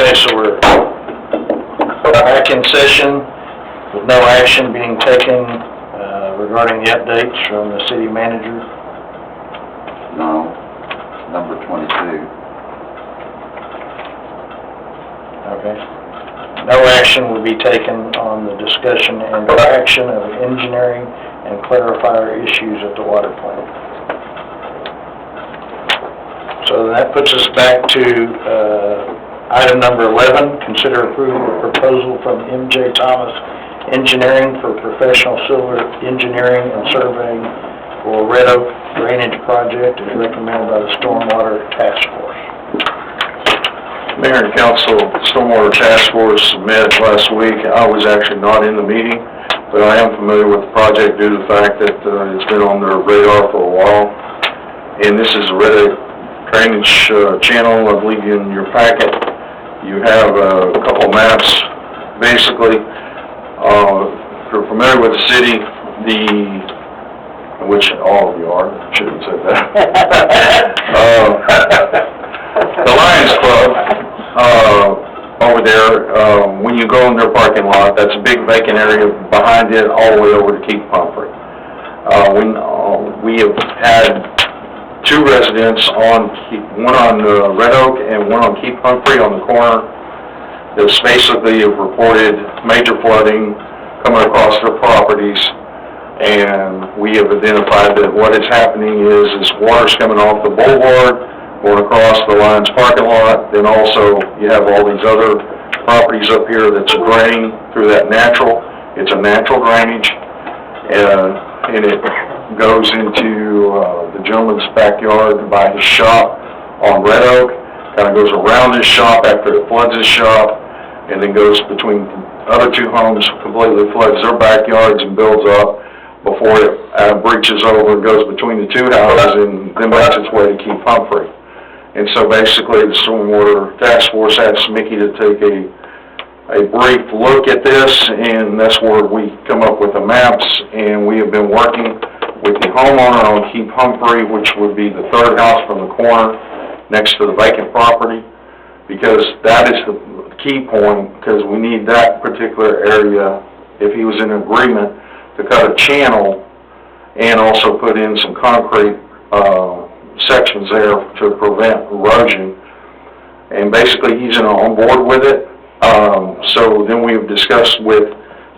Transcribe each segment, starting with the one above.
Okay, so we're back in session with no action being taken regarding the updates from the city manager. No, number 22. Okay. No action will be taken on the discussion and action of engineering and clarifier issues at the water plant. So that puts us back to item number 11, consider approval of proposal from M.J. Thomas Engineering for professional civil engineering and surveying for Red Oak Drainage Project as recommended by the Stormwater Task Force. Mayor and Council, Stormwater Task Force met last week. I was actually not in the meeting, but I am familiar with the project due to the fact that it's been on their radar for a while. And this is a Red Oak Drainage channel. I believe in your packet you have a couple maps. Basically, if you're familiar with the city, which all of you are, I shouldn't have said that. The Lions Club over there, when you go in their parking lot, that's a big vacant area behind it all the way over to Keith Pumphrey. We have had two residents one on Red Oak and one on Keith Pumphrey on the corner that's basically have reported major flooding coming across their properties, and we have identified that what is happening is water's coming off the boulevard, going across the Lions parking lot, then also you have all these other properties up here that's draining through that it's a natural drainage, and it goes into the gentleman's backyard by his shop on Red Oak, kind of goes around his shop after it floods his shop, and then goes between other two homes, completely floods their backyards and builds up before it breaches over and goes between the two houses and then makes its way to Keith Pumphrey. And so basically the Stormwater Task Force asked Mickey to take a brief look at this, and that's where we come up with the maps, and we have been working with the homeowner on Keith Pumphrey, which would be the third house from the corner next to the vacant property, because that is the key point, because we need that particular area, if he was in agreement, to cut a channel and also put in some concrete sections there to prevent erosion. And basically he's on board with it. So then we've discussed with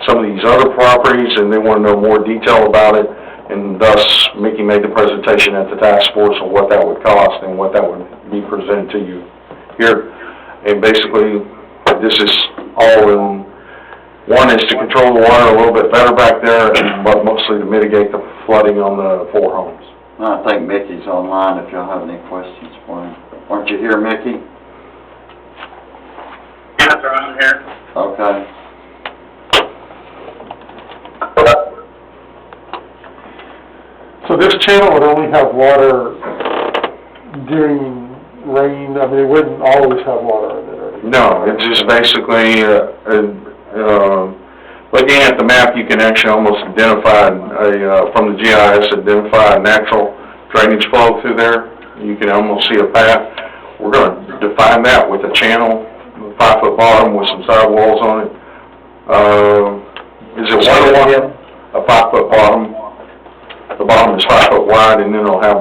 some of these other properties, and they want to know more detail about it, and thus Mickey made the presentation at the task force on what that would cost and what that would be presented to you here. And basically this is all in one, is to control the water a little bit better back there, but mostly to mitigate the flooding on the four homes. I think Mickey's online if y'all have any questions for him. Aren't you here, Mickey? Yes, sir, I'm here. Okay. So this channel would only have water during rain. I mean, it wouldn't always have water in it, or anything. No, it's just basically, looking at the map, you can actually almost identify, from the GIS, identify a natural drainage flow through there. You can almost see a path. We're going to define that with a channel, 5-foot bottom with some sidewalls on it. Is it 1-to-1? A 5-foot bottom. The bottom is 5 foot wide, and then it'll have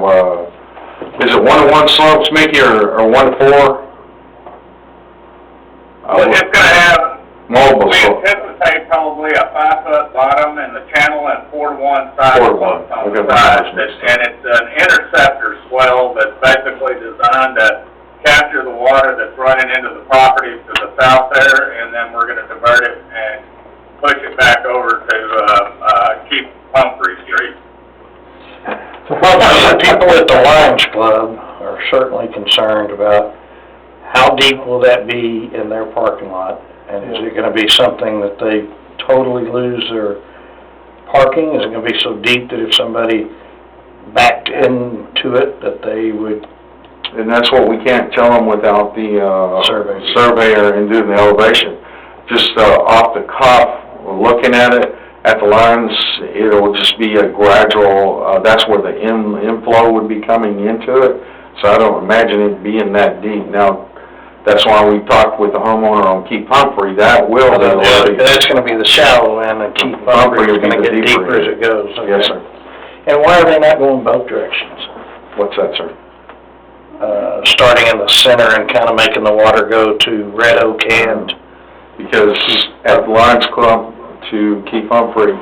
is it 1-to-1 slopes, Mickey, or 1-to-4? Well, it's going to have, Multiple we slopes. anticipate probably a 5-foot bottom in the channel and 4-to-1 side slopes on the side. And it's an interceptor swell that's basically designed to capture the water that's running into the properties to the south there, and then we're going to divert it and push it back over to Keith Pumphrey Street. So the people at the Lions Club are certainly concerned about how deep will that be in their parking lot, and is it going to be something that they totally lose their parking? Is it going to be so deep that if somebody backed into it that they would? And that's what we can't tell them without the surveyor and doing the elevation. Just off the cuff, looking at it, at the lines, it'll just be a gradual, that's where the inflow would be coming into it. So I don't imagine it being that deep. Now, That's why we talked with the homeowner on Keep Humphrey, that will be the levee. That's gonna be the shallow end, and Keep Humphrey is gonna get deeper as it goes. Yes, sir. And why are they not going both directions? What's that, sir? Starting in the center and kinda making the water go to Red Oak and, Because at the Lions Club to Keep Humphrey,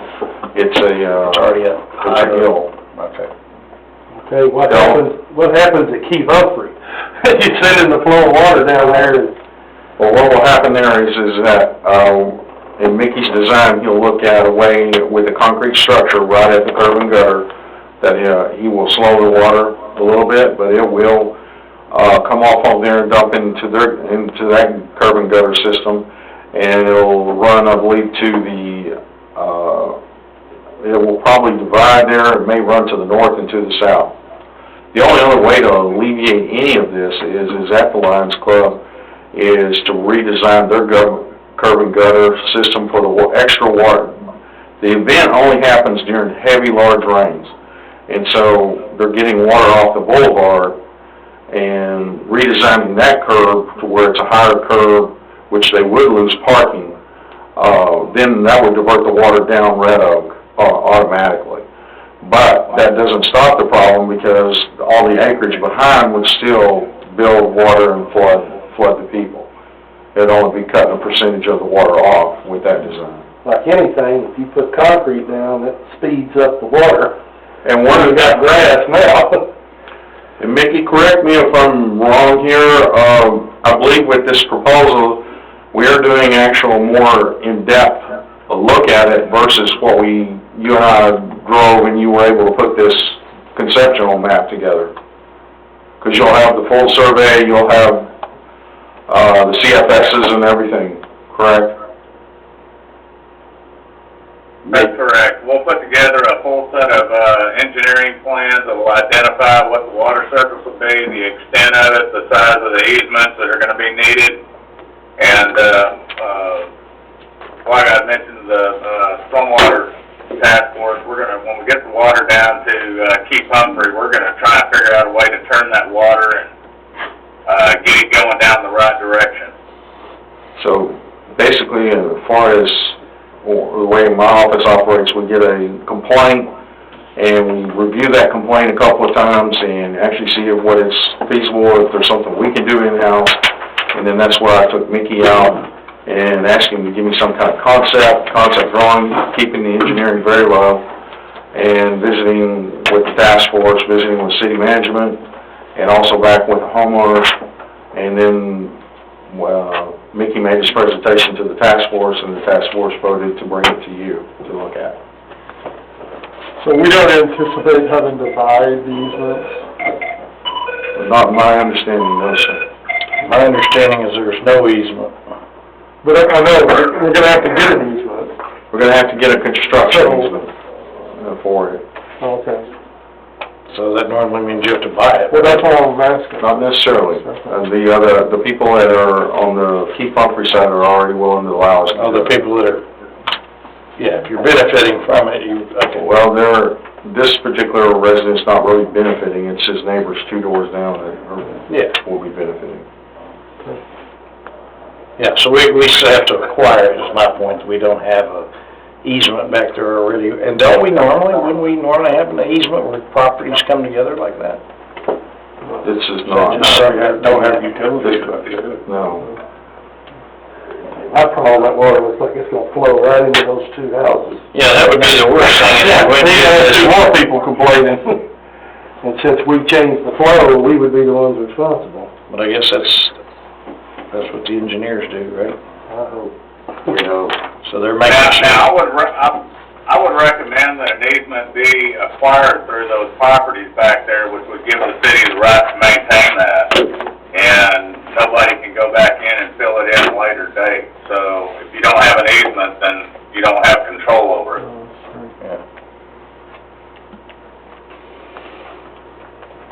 it's it's already a it's a hill. Okay. Okay, what happens at Keep Humphrey? You send in the flow of water down there and... Well, what will happen there is that, in Mickey's design, he'll look at a way with a concrete structure right at the curb and gutter, that he will slow the water a little bit, but it will, come off of there and dump into that curb and gutter system, and it'll run, I believe, to the, it will probably divide there, it may run to the north and to the south. The only other way to alleviate any of this is at the Lions Club, is to redesign their curb and gutter system for the extra water. The event only happens during heavy, large rains, and so they're getting water off the boulevard and redesigning that curb to where it's a higher curb, which they would lose parking. Then that would divert the water down Red Oak automatically. But that doesn't stop the problem, because all the acreage behind would still build water and flood the people. It'd only be cutting a percentage of the water off with that design. Like anything, if you put concrete down, it speeds up the water. And one of We've got grass now. And Mickey, correct me if I'm wrong here, I believe with this proposal, we are doing actual more in-depth look at it versus what you and I drove and you were able to put this conceptual map together. Because you'll have the full survey, you'll have the CFSs and everything, correct? That's correct. We'll put together a full set of engineering plans that will identify what the water surface will be, the extent of it, the size of the easements that are going to be needed, and like I mentioned, the stormwater task force, when we get the water down to Keep Humphrey, we're going to try and figure out a way to turn that water and get it going down the right direction. So basically, as far as the way my office operates, we get a complaint and we review that complaint a couple of times and actually see what is feasible, if there's something we can do in-house. And then that's where I took Mickey out and asked him to give me some kind of concept drawing, keeping the engineering very low, and visiting with the task force, visiting with city management, and also back with the homeowners. And then Mickey made his presentation to the task force, and the task force voted to bring it to you to look at. So we don't anticipate having to buy the easements? Not my understanding, no, sir. My understanding is there's no easement. But I know, we're gonna have to get an easement. We're gonna have to get a construction easement for it. Okay. So that normally means you have to buy it. Well, that's all I'm asking. Not necessarily. The people that are on the Keep Humphrey side are already willing to allow us to. Oh, the people that are, yeah, if you're benefiting from it, okay. Well, this particular resident's not really benefiting, it's his neighbors 2 doors down that will be benefiting. Yeah, so we still have to acquire it, is my point. We don't have a easement back there already. And wouldn't we normally have an easement where properties come together like that? This is not. Don't have utilities. No. I call that water looks like it's gonna flow right into those 2 houses. Yeah, that would be the worst thing. There's more people complaining. And since we changed the flow, we would be the ones responsible. But I guess that's what the engineers do, right? I hope. We hope. So they're making sure. Now, I would recommend that an easement be acquired through those properties back there, which would give the city the right to maintain that. And nobody can go back in and fill it in at a later date. So if you don't have an easement, then you don't have control over it. Yeah.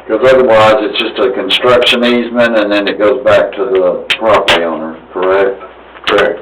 Because otherwise, it's just a construction easement, and then it goes back to the property owner, correct? Correct.